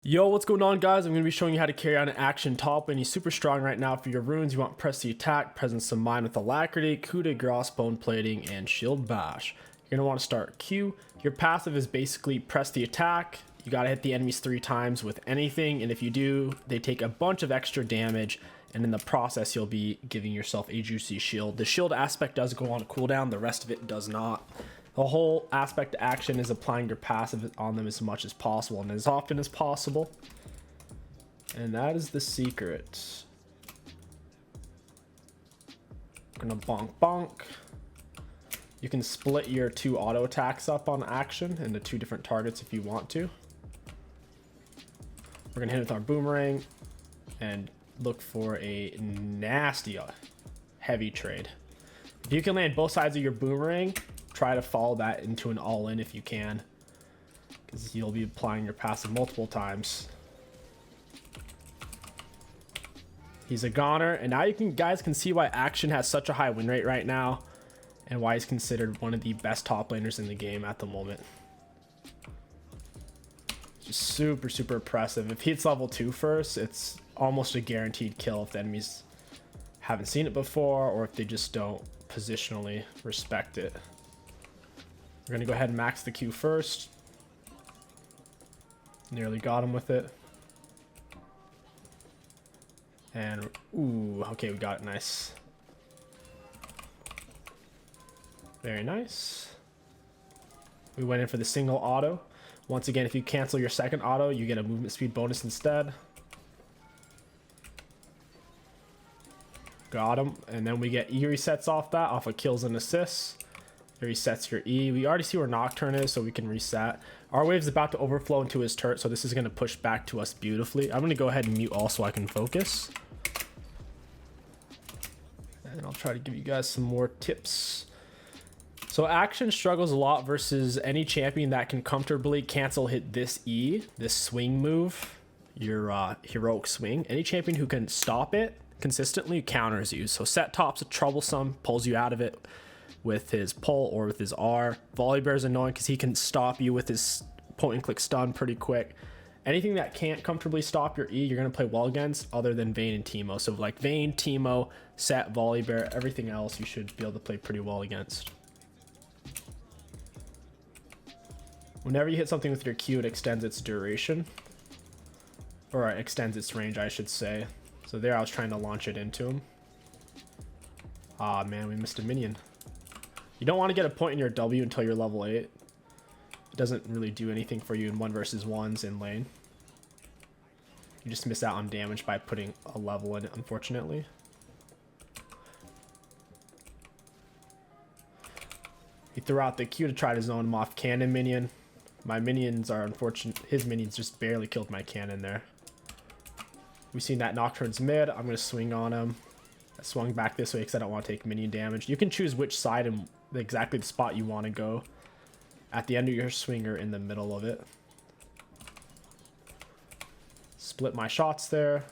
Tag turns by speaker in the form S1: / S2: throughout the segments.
S1: Yo, what's going on, guys? I'm going to be showing you how to carry on an Akshan top lane. He's super strong right now. For your runes, you want Press the Attack, Presence of Mind with Alacrity, 𝗕𝐂𝐈𝐀𝐋𝐒, Bone Plating, and Shield Bash. You're going to want to start Q. Your passive is basically Press the Attack. You got to hit the enemies 3 times with anything, and if you do, they take a bunch of extra damage, and in the process, you'll be giving yourself a juicy shield. The shield aspect does go on a cooldown, the rest of it does not. The whole aspect of Akshan is applying your passive on them as much as possible and as often as possible. And that is the secret. I'm gonna bonk bonk. You can split your 2 auto attacks up on Akshan into 2 different targets if you want to. We're gonna hit with our boomerang and look for a nasty heavy trade. If you can land both sides of your boomerang, try to follow that into an all-in if you can, because you'll be applying your passive multiple times. He's a goner, and now guys can see why Akshan has such a high win rate right now and why he's considered one of the best top laners in the game at the moment. Just super impressive. If he hits level 2 first, it's almost a guaranteed kill if the enemies haven't seen it before or if they just don't positionally respect it. We're gonna go ahead and max the Q first. Nearly got him with it. And ooh, okay, we got it. Nice. Very nice. We went in for the single auto. Once again, if you cancel your second auto, you get a movement speed bonus instead. Got him. And then we get E resets off that, off of kills and assists. It resets your E. We already see where Nocturne is, so we can reset. Our wave's about to overflow into his turret, so this is going to push back to us beautifully. I'm going to go ahead and mute all so I can focus. And I'll try to give you guys some more tips. So Akshan struggles a lot versus any champion that can comfortably cancel hit this E, this swing move, your heroic swing. Any champion who can stop it consistently counters you. So set top's troublesome, pulls you out of it with his pull or with his R. Volibear is annoying because he can stop you with his point and click stun pretty quick. Anything that can't comfortably stop your E, you're going to play well against, other than Vayne and Teemo. So like Vayne, Teemo, Set, Volibear, everything else you should be able to play pretty well against. Whenever you hit something with your Q, it extends its duration. Or it extends its range, I should say. So there I was trying to launch it into him. Ah man, we missed a minion. You don't want to get a point in your W until you're level 8. It doesn't really do anything for you in 1 versus 1s in lane. You just miss out on damage by putting a level in it, unfortunately. He threw out the Q to try to zone him off cannon minion. My minions are unfortunate. His minions just barely killed my cannon there. We've seen that Nocturne's mid. I'm going to swing on him. I swung back this way because I don't want to take minion damage. You can choose which side and exactly the spot you want to go. At the end of your swing or in the middle of it. Split my shots there.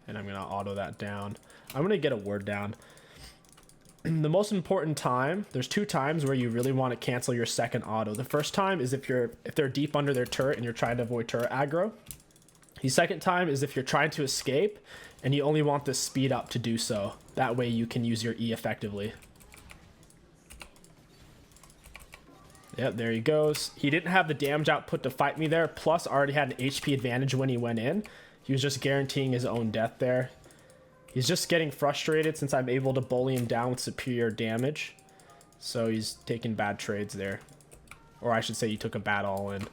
S1: And I'm going to auto that down. I'm going to get a word down. The most important time, there's 2 times where you really want to cancel your second auto. The first time is if they're deep under their turret and you're trying to avoid turret aggro. The second time is if you're trying to escape and you only want the speed up to do so. That way you can use your E effectively. Yep, there he goes. He didn't have the damage output to fight me there, plus already had an HP advantage when he went in. He was just guaranteeing his own death there. He's just getting frustrated since I'm able to bully him down with superior damage. So he's taking bad trades there. Or I should say he took a bad all-in.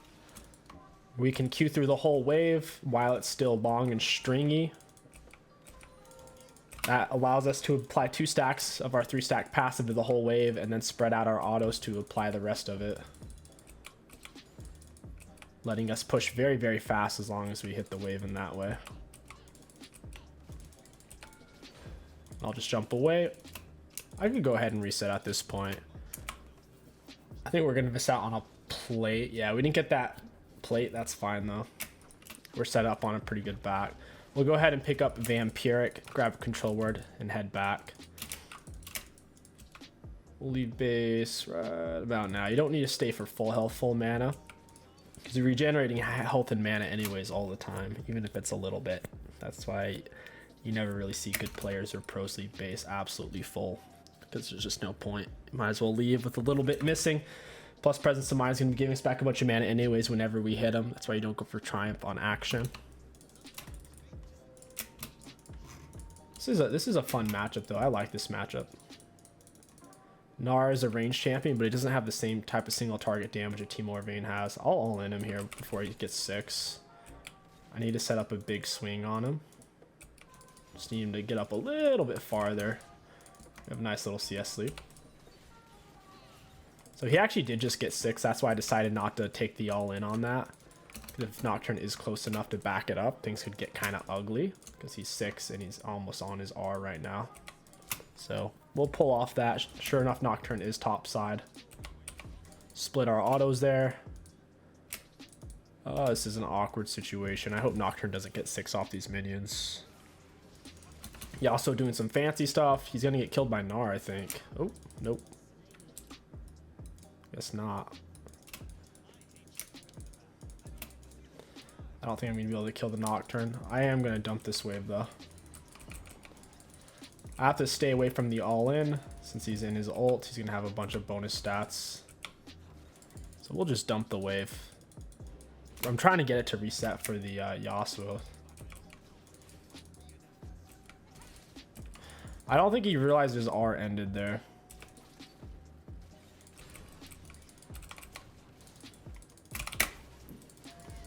S1: We can Q through the whole wave while it's still long and stringy. That allows us to apply 2 stacks of our 3-stack passive to the whole wave and then spread out our autos to apply the rest of it. Letting us push very fast as long as we hit the wave in that way. I'll just jump away. I can go ahead and reset at this point. I think we're going to miss out on a plate. Yeah, we didn't get that plate. That's fine though. We're set up on a pretty good back. We'll go ahead and pick up Vampiric, grab a control word, and head back. We'll leave base right about now. You don't need to stay for full health, full mana. Because you're regenerating health and mana anyways all the time, even if it's a little bit. That's why you never really see good players or pros leave base absolutely full, because there's just no point. You might as well leave with a little bit missing. Plus Presence of Mind is going to be giving us back a bunch of mana anyways whenever we hit him. That's why you don't go for Triumph on Akshan. This is a fun matchup though. I like this matchup. Gnar is a ranged champion, but he doesn't have the same type of single target damage that 𝗕𝘂𝐶𝗵𝗏 has. I'll all in him here before he gets 6. I need to set up a big swing on him. Just need him to get up a little bit farther. We have a nice little CS lead. So he actually did just get 6. That's why I decided not to take the all in on that. If Nocturne is close enough to back it up, things could get kind of ugly, because he's 6 and he's almost on his R right now. So we'll pull off that. Sure enough, Nocturne is top side. Split our autos there. Oh, this is an awkward situation. I hope Nocturne doesn't get 6 off these minions. Yeah, also doing some fancy stuff. He's gonna get killed by Gnar, I think. Oh, nope. Guess not. I don't think I'm gonna be able to kill the Nocturne. I am gonna dump this wave though. I have to stay away from the all-in since he's in his ult. He's gonna have a bunch of bonus stats. So we'll just dump the wave. I'm trying to get it to reset for the Yasuo. I don't think he realized his R ended there.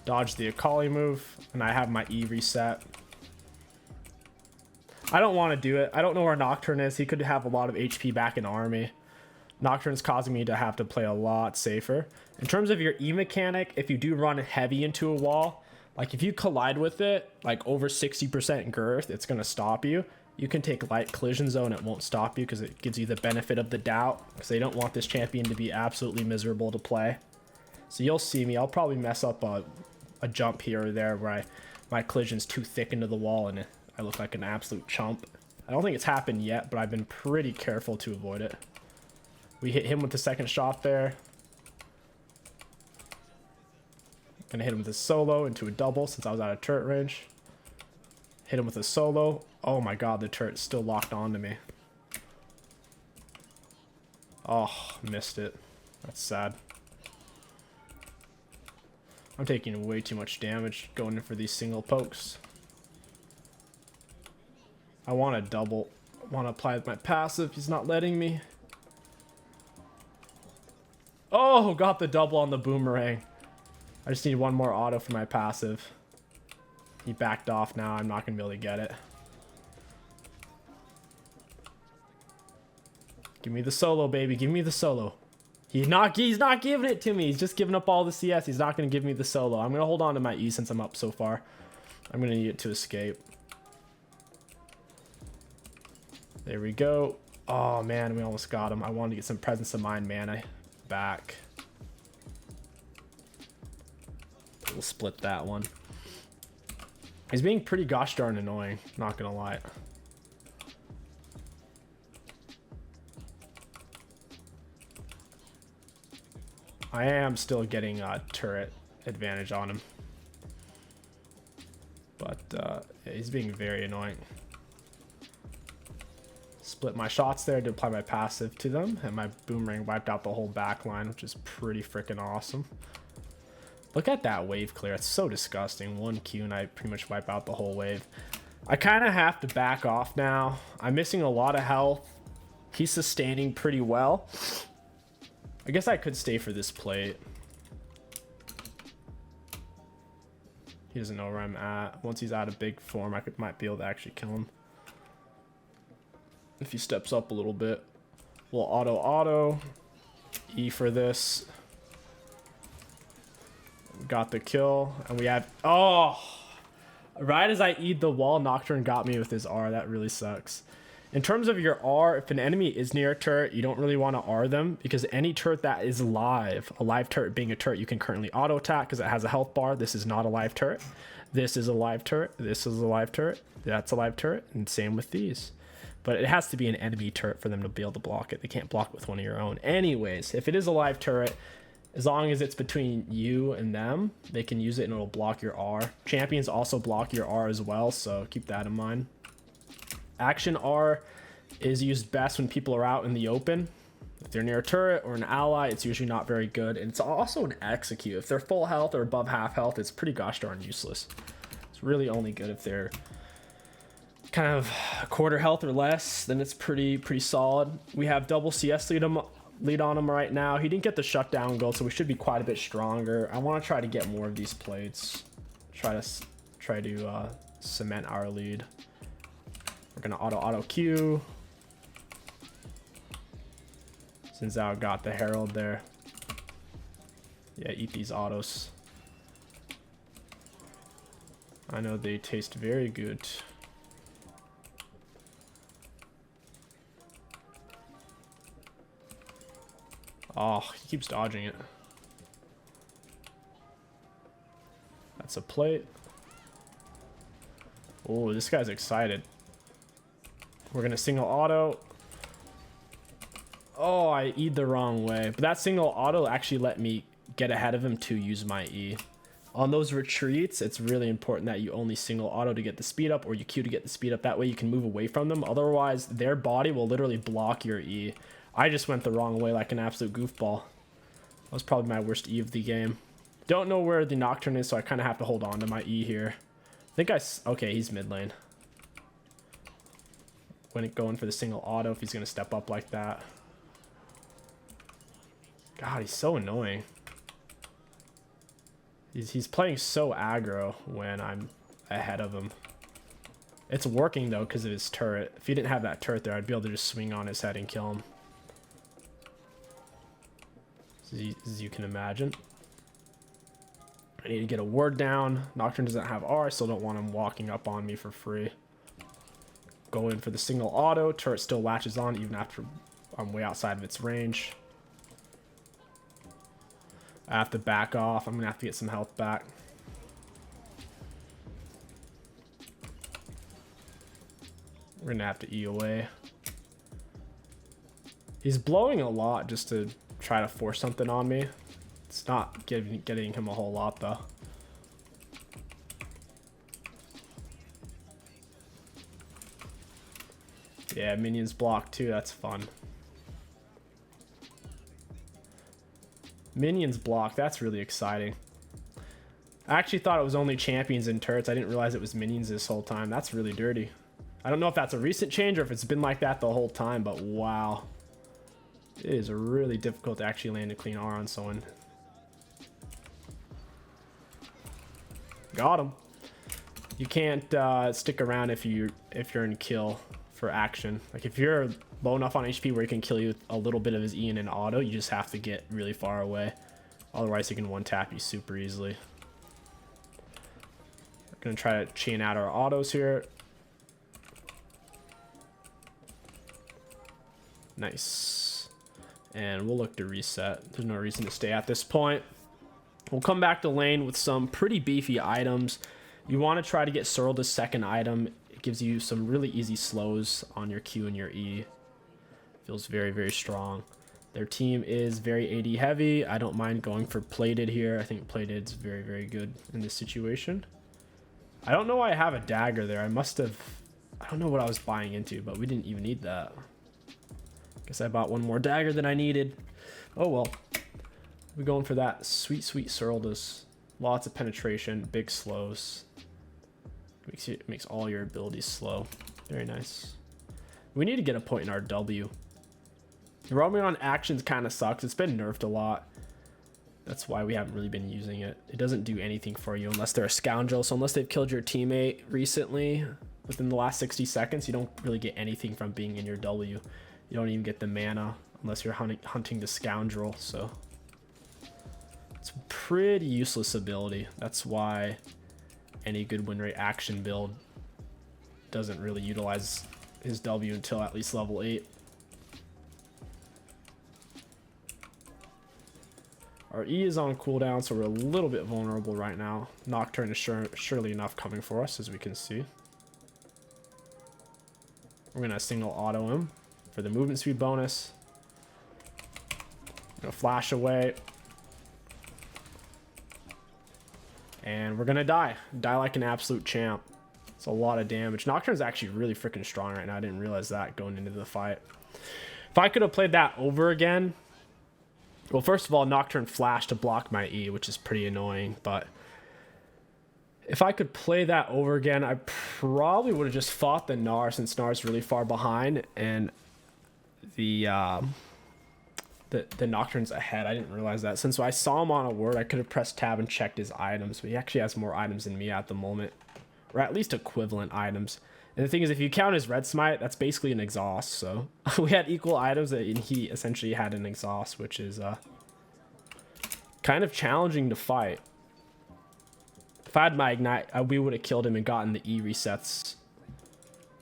S1: Dodge the Akali move, and I have my E reset. I don't want to do it. I don't know where Nocturne is. He could have a lot of HP back in army. Nocturne's causing me to have to play a lot safer. In terms of your E mechanic, if you do run heavy into a wall, like if you collide with it, like over 60% girth, it's going to stop you. You can take light collision zone, it won't stop you because it gives you the benefit of the doubt, because they don't want this champion to be absolutely miserable to play. So you'll see me. I'll probably mess up a jump here or there where my collision's too thick into the wall and I look like an absolute chump. I don't think it's happened yet, but I've been pretty careful to avoid it. We hit him with the second shot there. Gonna hit him with a solo into a double since I was out of turret range. Hit him with a solo. Oh my god, the turret's still locked onto me. Oh, missed it. That's sad. I'm taking way too much damage going in for these single pokes. I want to double. I want to apply my passive. He's not letting me. Oh, got the double on the boomerang. I just need one more auto for my passive. He backed off now. I'm not going to be able to get it. Give me the solo, baby. Give me the solo. He's not giving it to me. He's just giving up all the CS. He's not going to give me the solo. I'm going to hold on to my E since I'm up so far. I'm going to need it to escape. There we go. Oh, man. We almost got him. I wanted to get some Presence of Mind mana back. We'll split that one. He's being pretty gosh darn annoying. Not going to lie. I am still getting a turret advantage on him. But yeah, he's being very annoying. Split my shots there to apply my passive to them, and my boomerang wiped out the whole back line, which is pretty freaking awesome. Look at that wave clear. It's so disgusting. 1 Q and I pretty much wipe out the whole wave. I kind of have to back off now. I'm missing a lot of health. He's sustaining pretty well. I guess I could stay for this plate. He doesn't know where I'm at. Once he's out of big form, might be able to actually kill him. If he steps up a little bit. We'll auto. E for this. Got the kill. And we have... Oh! Right as I E'd the wall, Nocturne got me with his R. That really sucks. In terms of your R, if an enemy is near a turret, you don't really want to R them, because any turret that is live, a live turret being a turret you can currently auto attack because it has a health bar. This is not a live turret. This is a live turret. This is a live turret. That's a live turret. And same with these. But it has to be an enemy turret for them to be able to block it. They can't block it with one of your own. Anyways, if it is a live turret, As long as it's between you and them, they can use it and it'll block your R. Champions also block your R as well, so keep that in mind. Action R is used best when people are out in the open. If they're near a turret or an ally, it's usually not very good. And it's also an execute. If they're full health or above half health, it's pretty gosh darn useless. It's really only good if they're kind of a quarter health or less, then it's pretty solid. We have double CS lead on him right now. He didn't get the shutdown goal, so we should be quite a bit stronger. I want to try to get more of these plates. Try to cement our lead. We're gonna auto Q. Since I got the Herald there. Yeah, eat these autos. I know they taste very good. Oh, he keeps dodging it. That's a plate. Oh, this guy's excited. We're gonna single auto. Oh, I E'd the wrong way. But that single auto actually let me get ahead of him to use my E. On those retreats, it's really important that you only single auto to get the speed up or you Q to get the speed up. That way you can move away from them. Otherwise, their body will literally block your E. I just went the wrong way like an absolute goofball. That was probably my worst E of the game. Don't know where the Nocturne is, so I kind of have to hold on to my E here. I think okay, he's mid lane. When going for the single auto if he's going to step up like that. God, he's so annoying. He's playing so aggro when I'm ahead of him. It's working though because of his turret. If he didn't have that turret there, I'd be able to just swing on his head and kill him. As you can imagine. I need to get a ward down. Nocturne doesn't have R. I still don't want him walking up on me for free. Go in for the single auto. Turret still latches on even after I'm way outside of its range. I have to back off. I'm going to have to get some health back. We're going to have to E away. He's blowing a lot just to try to force something on me. It's not getting him a whole lot though. Yeah, minions block too. That's fun. Minions block. That's really exciting. I actually thought it was only champions and turrets. I didn't realize it was minions this whole time. That's really dirty. I don't know if that's a recent change or if it's been like that the whole time, but wow. It is really difficult to actually land a clean R on someone. Got him. You can't stick around if you're in kill for action. Like if you're low enough on HP where he can kill you with a little bit of his E and an auto, you just have to get really far away. Otherwise he can one tap you super easily. We're gonna try to chain out our autos here. Nice. And we'll look to reset. There's no reason to stay at this point. We'll come back to lane with some pretty beefy items. You want to try to get Sorrelda's second item. It gives you some really easy slows on your Q and your E. Feels very, very strong. Their team is very AD heavy. I don't mind going for plated here. I think plated's very, very good in this situation. I don't know why I have a dagger there. I don't know what I was buying into, but we didn't even need that. Guess I bought one more dagger than I needed. Oh well. We're going for that sweet, sweet Sorrelda's. Lots of penetration, big slows. Makes all your abilities slow. Very nice. We need to get a point in our W. Roaming on actions kind of sucks. It's been nerfed a lot. That's why we haven't really been using it. It doesn't do anything for you unless they're a scoundrel. So unless they've killed your teammate recently, within the last 60 seconds, you don't really get anything from being in your W. You don't even get the mana unless you're hunting the scoundrel. So it's a pretty useless ability. That's why any good win rate action build doesn't really utilize his W until at least level 8. Our E is on cooldown, so we're a little bit vulnerable right now. Nocturne is surely enough coming for us, as we can see. We're going to single auto him for the movement speed bonus. Gonna flash away. And we're gonna die. Die like an absolute champ. It's a lot of damage. Nocturne's actually really freaking strong right now. I didn't realize that going into the fight. If I could have played that over again... Well, first of all, Nocturne flashed to block my E, which is pretty annoying, but... If I could play that over again, I probably would have just fought the Gnar, since Gnar's really far behind, and the Nocturne's ahead. I didn't realize that. Since I saw him on a word, I could have pressed tab and checked his items, but he actually has more items than me at the moment, or at least equivalent items. And the thing is, if you count his red smite, that's basically an exhaust, so we had equal items, and he essentially had an exhaust, which is kind of challenging to fight. If I had my ignite, we would have killed him and gotten the E resets.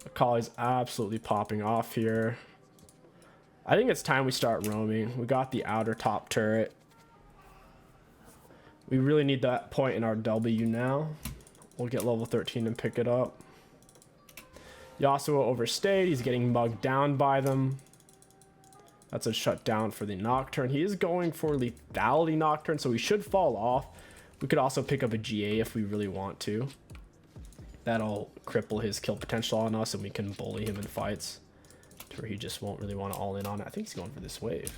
S1: Akali's absolutely popping off here. I think it's time we start roaming. We got the outer top turret. We really need that point in our W now. We'll get level 13 and pick it up. Yasuo overstayed. He's getting mugged down by them. That's a shutdown for the Nocturne. He is going for lethality Nocturne, so he should fall off. We could also pick up a GA if we really want to. That'll cripple his kill potential on us, and we can bully him in fights to where he just won't really want to all in on it. I think he's going for this wave.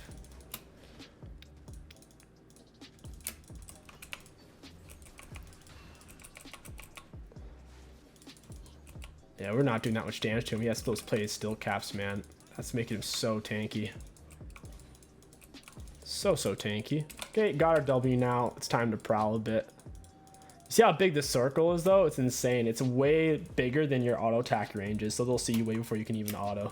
S1: Yeah, we're not doing that much damage to him. He has those plated still caps, man. That's making him so tanky. So tanky. Okay, got our W now. It's time to prowl a bit. You see how big this circle is, though? It's insane. It's way bigger than your auto attack ranges, so they'll see you way before you can even auto.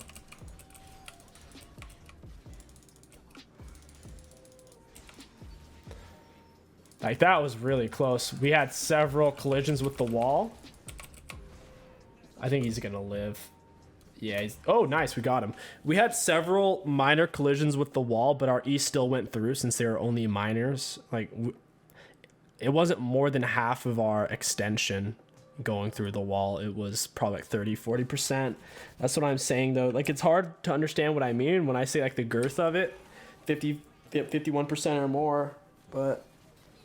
S1: Like, that was really close. We had several collisions with the wall. I think he's gonna live. Yeah, he's... Oh, nice. We got him. We had several minor collisions with the wall, but our E still went through since they were only minors. Like, it wasn't more than half of our extension going through the wall. It was probably like 30-40%. That's what I'm saying, though. Like, it's hard to understand what I mean when I say, like, the girth of it. 51% or more. But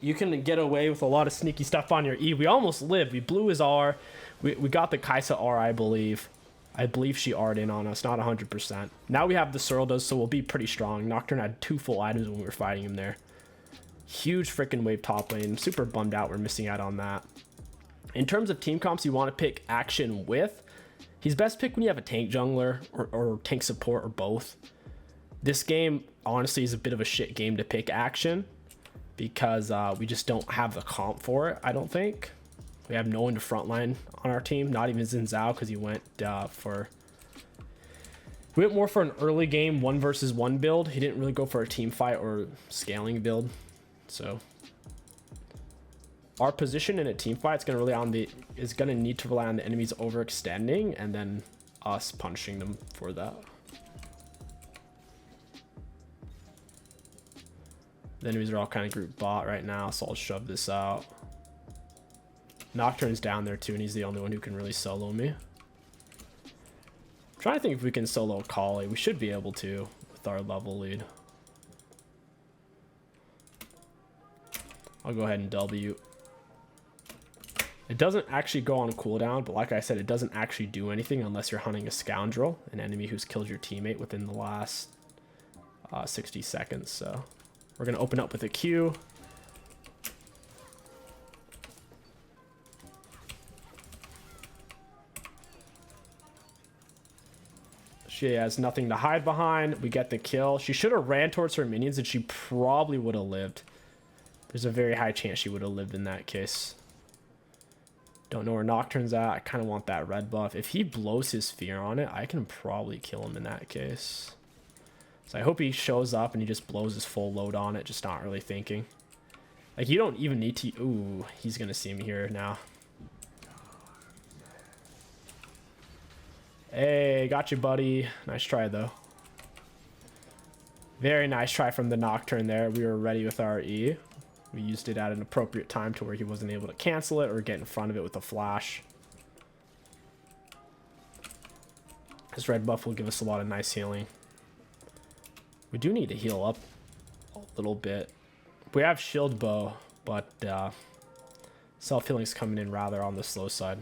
S1: you can get away with a lot of sneaky stuff on your E. We almost lived. We blew his R. We got the Kai'Sa R, I believe. I believe she R'd in on us, not 100%. Now we have the Sorrel, so we'll be pretty strong. Nocturne had 2 full items when we were fighting him there. Huge freaking wave top lane. I'm super bummed out we're missing out on that. In terms of team comps you want to pick Akshan with, he's best picked when you have a tank jungler or tank support or both. This game, honestly, is a bit of a shit game to pick Akshan because we just don't have the comp for it, I don't think. We have no one to frontline on our team, not even Xin Zhao, because he went more for an early game 1 versus 1 build. He didn't really go for a team fight or scaling build. So our position in a team fight is going to need to rely on the enemies overextending and then us punishing them for that. The enemies are all kind of group bot right now, so I'll shove this out. Nocturne's down there too, and he's the only one who can really solo me. I'm trying to think if we can solo 𝗕𝐂𝐈. We should be able to with our level lead. I'll go ahead and W. It doesn't actually go on cooldown, but like I said, it doesn't actually do anything unless you're hunting a scoundrel, an enemy who's killed your teammate within the last 60 seconds. So we're going to open up with a Q. She has nothing to hide behind. We get the kill. She should have ran towards her minions and she probably would have lived. There's a very high chance she would have lived in that case. Don't know where Nocturne's at. I kind of want that red buff. If he blows his fear on it, I can probably kill him in that case. So I hope he shows up and he just blows his full load on it, just not really thinking. Like, you don't even need to... Ooh, he's going to see me here now. Hey, got you, buddy. Nice try, though. Very nice try from the Nocturne there. We were ready with our E. We used it at an appropriate time to where he wasn't able to cancel it or get in front of it with a flash. This red buff will give us a lot of nice healing. We do need to heal up a little bit. We have shield bow, but Self-healing's coming in rather on the slow side.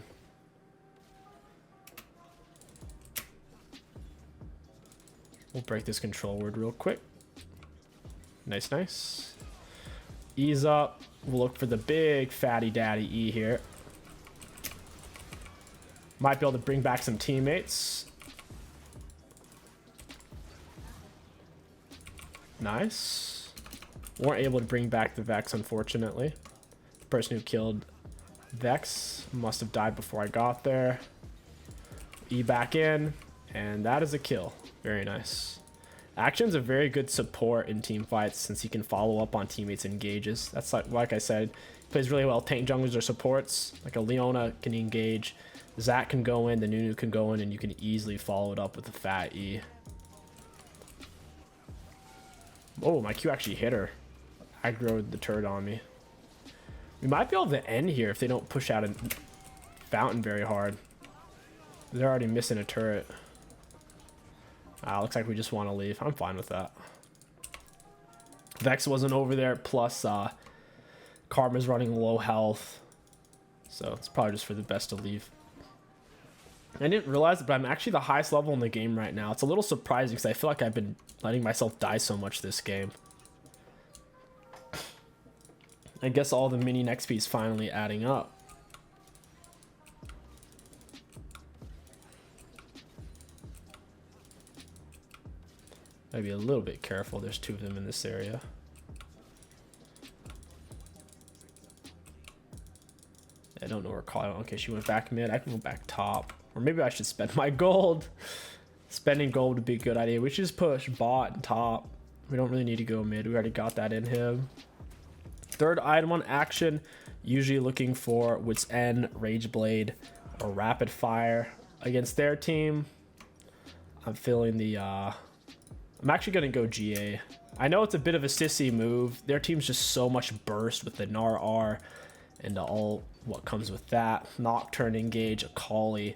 S1: We'll break this control word real quick. Nice, nice. Ease up. We'll look for the big fatty daddy E here. Might be able to bring back some teammates. Nice. Weren't able to bring back the Vex, unfortunately. The person who killed Vex must have died before I got there. E back in, and that is a kill. Very nice. Akshan's a very good support in team fights since he can follow up on teammates' engages. That's like I said, he plays really well. Tank junglers or supports. Like a Leona can engage. Zach can go in, the Nunu can go in, and you can easily follow it up with the fat E. Oh, my Q actually hit her. Aggroed the turret on me. We might be able to end here if they don't push out a fountain very hard. They're already missing a turret. Looks like we just want to leave. I'm fine with that. Vex wasn't over there, plus Karma's running low health. So it's probably just for the best to leave. I didn't realize it, but I'm actually the highest level in the game right now. It's a little surprising because I feel like I've been letting myself die so much this game. I guess all the mini XP is finally adding up. Gotta be a little bit careful. There's two of them in this area. I don't know where Kyle. Okay, she went back mid. I can go back top. Or maybe I should spend my gold. Spending gold would be a good idea. We should just push bot and top. We don't really need to go mid. We already got that in him. Third item on Akshan. Usually looking for Wits End, Rage Blade, or Rapid Fire against their team. I'm feeling the... I'm actually going to go GA. I know it's a bit of a sissy move. Their team's just so much burst with the Gnar R and all what comes with that. Nocturne engage, 𝗕𝐂𝐈.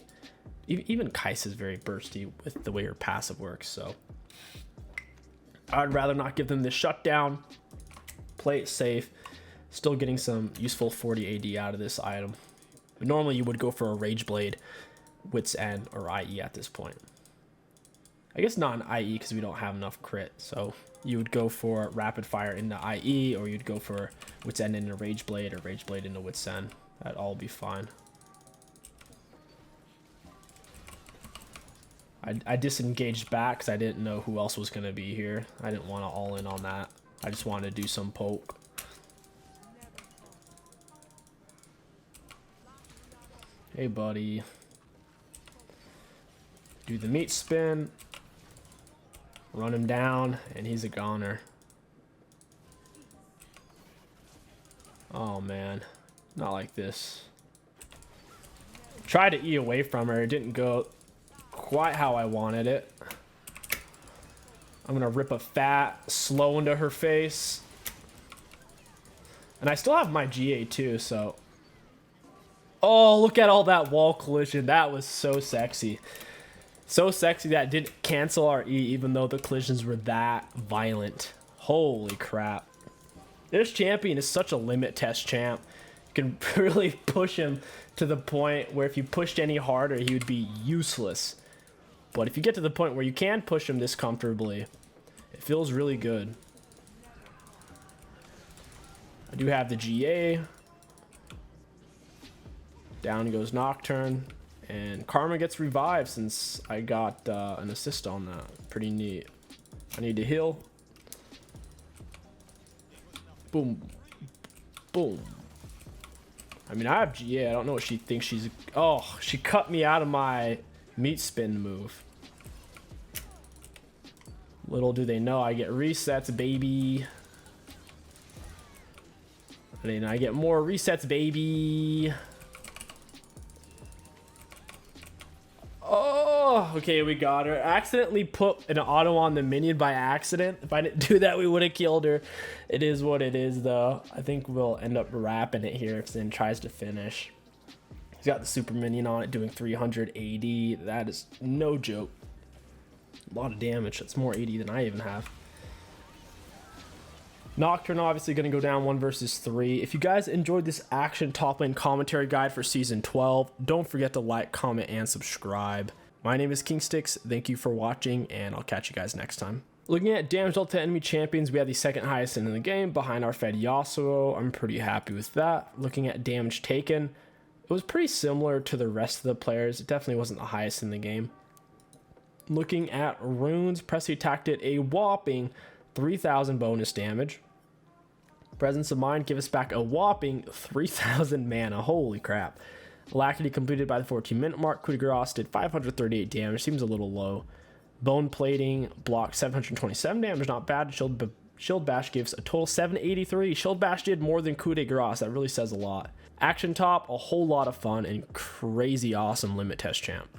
S1: Even 𝗕𝐻𝐂 is very bursty with the way her passive works, so I'd rather not give them the shutdown. Play it safe. Still getting some useful 40 AD out of this item. But normally you would go for a Rage Blade, Wits End, or IE at this point. I guess not an IE because we don't have enough crit. So you would go for Rapid Fire into IE, or you'd go for Wits End into Rage Blade, or Rage Blade into Wits End. That'd all be fine. I disengaged back because I didn't know who else was going to be here. I didn't want to all in on that. I just wanted to do some poke. Hey, buddy. Do the meat spin. Run him down, and he's a goner. Oh, man. Not like this. Tried to E away from her. It didn't go quite how I wanted it. I'm gonna rip a fat slow into her face. And I still have my GA too, so... Oh, look at all that wall collision. That was so sexy. So sexy that it didn't cancel our E even though the collisions were that violent. Holy crap. This champion is such a limit test champ. You can really push him to the point where if you pushed any harder, he would be useless. But if you get to the point where you can push him this comfortably, it feels really good. I do have the GA. Down goes Nocturne. And Karma gets revived since I got an assist on that. Pretty neat. I need to heal. Boom. Boom. I mean, I have GA. I don't know what she thinks she's... Oh, she cut me out of my meat spin move. Little do they know I get resets, baby. And I get more resets, baby. Oh, okay, we got her. Accidentally put an auto on the minion by accident. If I didn't do that, we would have killed her. It is what it is, though. I think we'll end up wrapping it here if Sin tries to finish. He's got the super minion on it doing 300 AD. That is no joke. A lot of damage. That's more AD than I even have. Nocturne obviously going to go down 1 versus 3. If you guys enjoyed this Akshan top lane commentary guide for Season 12, don't forget to like, comment, and subscribe. My name is KingStix. Thank you for watching, and I'll catch you guys next time. Looking at damage dealt to enemy champions, we have the second highest in the game behind our Fed Yasuo. I'm pretty happy with that. Looking at damage taken, it was pretty similar to the rest of the players. It definitely wasn't the highest in the game. Looking at runes, Pressy attacked it a whopping 3,000 bonus damage. Presence of Mind give us back a whopping 3,000 mana. Holy crap. Alacrity completed by the 14-minute mark. 𝗕𝗂𝐶𝐶 did 538 damage. Seems a little low. Bone Plating blocked 727 damage. Not bad. Shield Bash gives a total 783. Shield Bash did more than 𝗕𝗂𝐶𝐶. That really says a lot. Akshan top, a whole lot of fun and crazy awesome limit test champ.